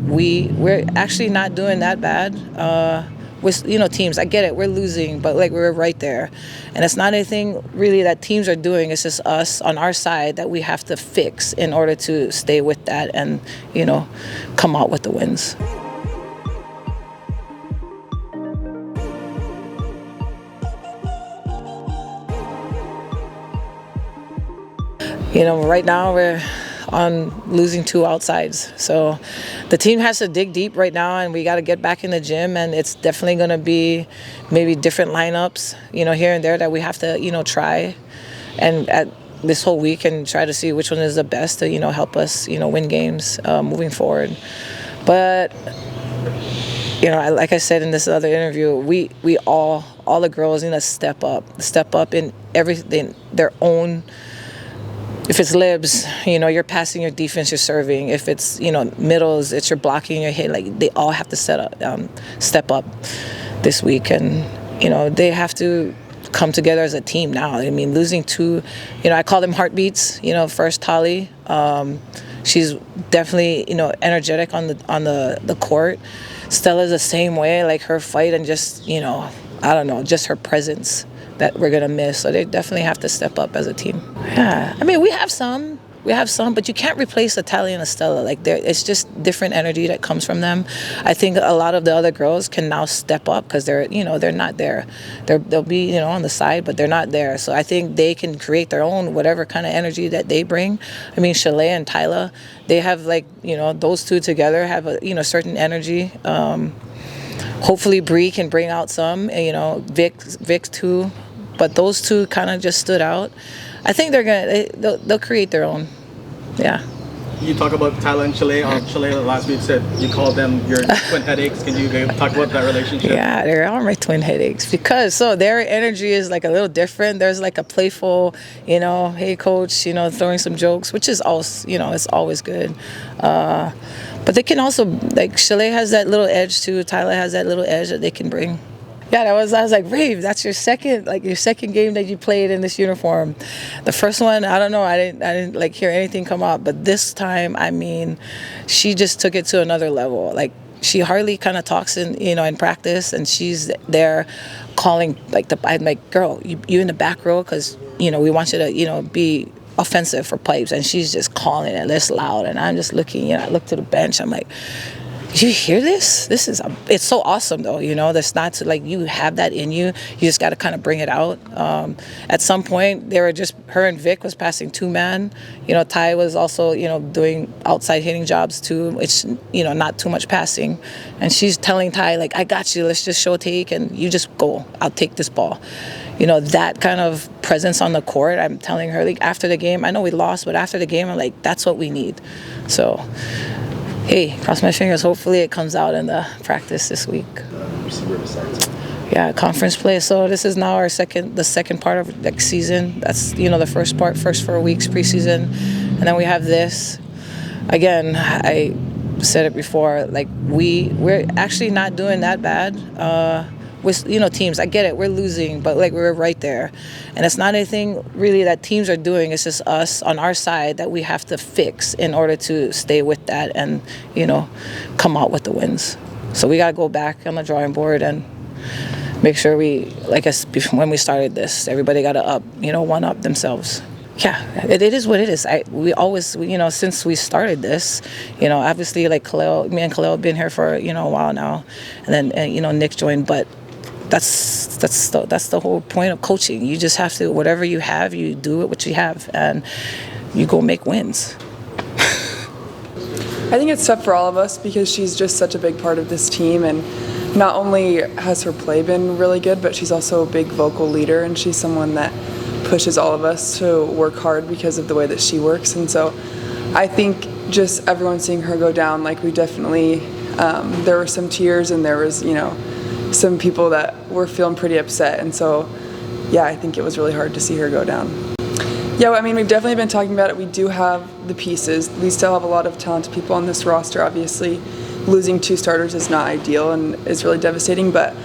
we're actually not doing that bad. With teams, I get it, we're losing, but like we're right there, and it's not anything really that teams are doing. It's just us on our side that we have to fix in order to stay with that and come out with the wins. Right now we're on losing 2 outsides. So the team has to dig deep right now, and we got to get back in the gym, and it's definitely going to be maybe different lineups, here and there that we have to, try and at this whole week and try to see which one is the best to, help us, win games moving forward. But, like I said in this other interview, we all the girls need to step up in everything, their own. If it's libs, you're passing your defense, you're serving. If it's, middles, it's your blocking, your hit. Like, they all have to step up this week. And, they have to come together as a team now. I mean, losing 2, I call them heartbeats. First Tyla. She's definitely, energetic on the court. Stella's the same way, like her fight and just, I don't know, just her presence that we're going to miss. So they definitely have to step up as a team. Yeah, I mean, we have some, but you can't replace a Tyla and a Stella. Like, it's just different energy that comes from them. I think a lot of the other girls can now step up because they're not there. They'll be, on the side, but they're not there. So I think they can create their own whatever kind of energy that they bring. I mean, Chalet and Tyla, they have those two together have a, certain energy. Hopefully Bri can bring out some, Vic too. But those two kind of just stood out. I think they'll create their own. Yeah. You talk about Tyla and Chalet. Chalet last week said you called them your twin headaches. Can you talk about that relationship? Yeah, they're all my twin headaches because their energy is like a little different. There's like a playful, hey coach, throwing some jokes, which is also, it's always good. But they can also, like, Chalet has that little edge too. Tyla has that little edge that they can bring. Yeah, I was like, Rave, that's your second game that you played in this uniform. The first one, I don't know, I didn't like hear anything come up, but this time, I mean, she just took it to another level. Like, she hardly kind of talks in practice, and she's there calling I'm like, girl, you in the back row because we want you to be offensive for pipes, and she's just calling it this loud, and I'm just looking. I look to the bench, I'm like, did you hear this? It's so awesome though, that's not to, like, you have that in you. You just got to kind of bring it out. At some point, they were just, her and Vic was passing 2-man. Ty was also, doing outside hitting jobs too. It's, not too much passing. And she's telling Ty, like, I got you. Let's just show take and you just go. I'll take this ball. That kind of presence on the court, I'm telling her, like, after the game, I know we lost, but after the game, I'm like, that's what we need. So, hey, cross my fingers. Hopefully it comes out in the practice this week. UC Riverside. Yeah, conference play. So this is now the second part of season. That's the first 4 weeks preseason, and then we have this. Again, I said it before. Like, we're actually not doing that bad. With teams, I get it, we're losing, but like we're right there, and it's not anything really that teams are doing. It's just us on our side that we have to fix in order to stay with that and come out with the wins. So we got to go back on the drawing board and make sure when we started this, everybody got to one up themselves. Yeah, it is what it is. We always, since we started this, obviously, like me and Khalil have been here for a while now, and then Nick joined, but that's the whole point of coaching. You just have to, whatever you have, you do it what you have, and you go make wins. I think it's tough for all of us because she's just such a big part of this team, and not only has her play been really good, but she's also a big vocal leader, and she's someone that pushes all of us to work hard because of the way that she works. And so I think just everyone seeing her go down, like, we definitely, there were some tears, and there was, some people that were feeling pretty upset. And so, yeah, I think it was really hard to see her go down. Yeah, well, I mean, we've definitely been talking about it. We do have the pieces. We still have a lot of talented people on this roster. Obviously, losing 2 starters is not ideal and is really devastating, but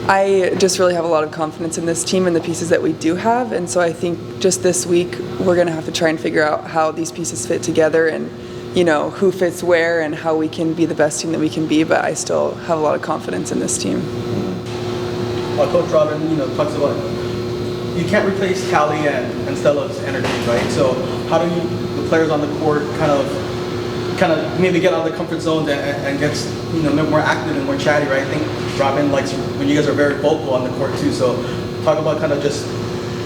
I just really have a lot of confidence in this team and the pieces that we do have. And so I think just this week, we're going to have to try and figure out how these pieces fit together and who fits where and how we can be the best team that we can be, but I still have a lot of confidence in this team. Coach Robin, talks about you can't replace Callie and Stella's energy, right? So how do the players on the court kind of maybe get out of the comfort zones and get more active and more chatty, right? I think Robin likes when you guys are very vocal on the court too. So talk about kind of just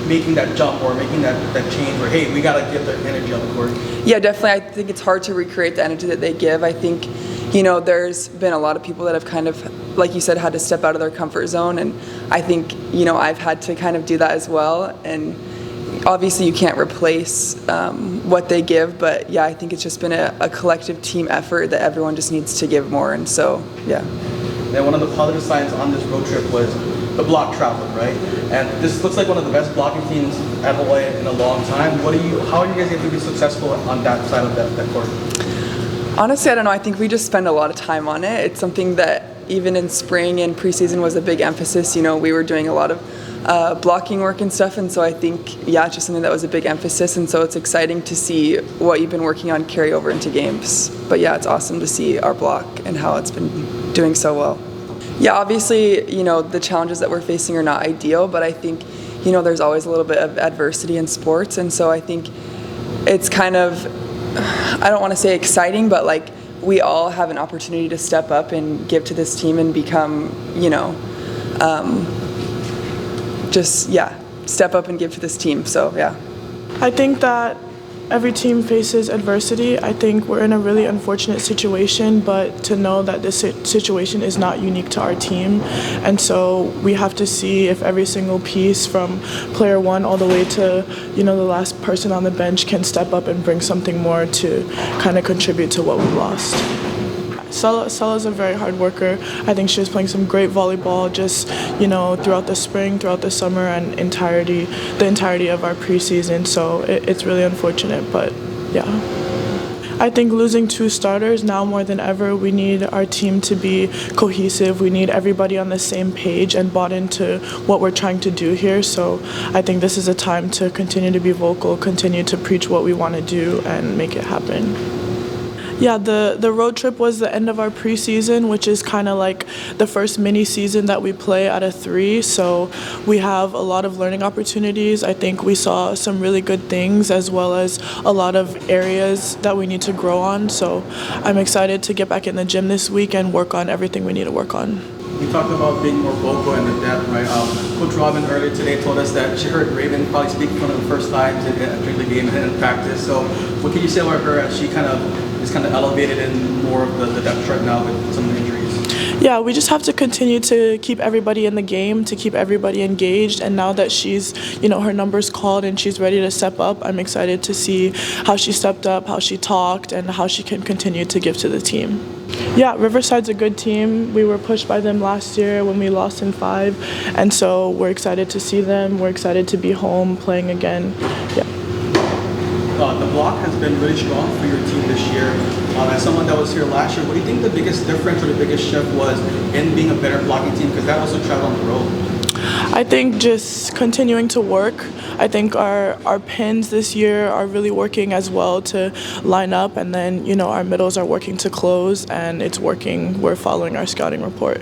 making that jump or making that change where, hey, we got to get the energy on the court. Yeah, definitely. I think it's hard to recreate the energy that they give. I think, there's been a lot of people that have kind of, like you said, had to step out of their comfort zone. And I think, I've had to kind of do that as well. And obviously you can't replace what they give. But, yeah, I think it's just been a collective team effort that everyone just needs to give more. And so, yeah. And one of the positive signs on this road trip was the block travel, right? And this looks like one of the best blocking teams at Hawaii in a long time. How are you guys able to be successful on that side of that court? Honestly, I don't know. I think we just spend a lot of time on it. It's something that even in spring and preseason was a big emphasis. We were doing a lot of blocking work and stuff, and so I think, yeah, it's just something that was a big emphasis, and so it's exciting to see what you've been working on carry over into games. But yeah, it's awesome to see our block and how it's been doing so well. Yeah, obviously, the challenges that we're facing are not ideal, but I think, there's always a little bit of adversity in sports, and so I think it's kind of, I don't want to say exciting, but like we all have an opportunity to step up and give to this team and become, step up and give to this team. So, yeah. I think that every team faces adversity. I think we're in a really unfortunate situation, but to know that this situation is not unique to our team. And so we have to see if every single piece from player one all the way to, the last person on the bench can step up and bring something more to kind of contribute to what we lost. Stella's a very hard worker. I think she was playing some great volleyball just, throughout the spring, throughout the summer, and the entirety of our preseason. So it's really unfortunate, but yeah. I think losing 2 starters, now more than ever, we need our team to be cohesive. We need everybody on the same page and bought into what we're trying to do here. So I think this is a time to continue to be vocal, continue to preach what we want to do, and make it happen. Yeah, the road trip was the end of our preseason, which is kind of like the first mini season that we play out of 3. So we have a lot of learning opportunities. I think we saw some really good things as well as a lot of areas that we need to grow on. So I'm excited to get back in the gym this week and work on everything we need to work on. You talked about being more vocal and the depth, right? Coach Robin earlier today told us that she heard Ravyn probably speak for one of the first times during the game and in practice. So what can you say about her as she is kind of elevated in more of the depth chart now with some of the injuries? Yeah, we just have to continue to keep everybody in the game, to keep everybody engaged. And now that she's, her number's called and she's ready to step up, I'm excited to see how she stepped up, how she talked, and how she can continue to give to the team. Yeah, Riverside's a good team. We were pushed by them last year when we lost in 5. And so we're excited to see them. We're excited to be home playing again. Yeah. The block has been really strong for your team this year. As someone that was here last year, what do you think the biggest difference or the biggest shift was in being a better blocking team? Because that also traveled on the road. I think just continuing to work. I think our pins this year are really working as well to line up, and then our middles are working to close, and it's working. We're following our scouting report.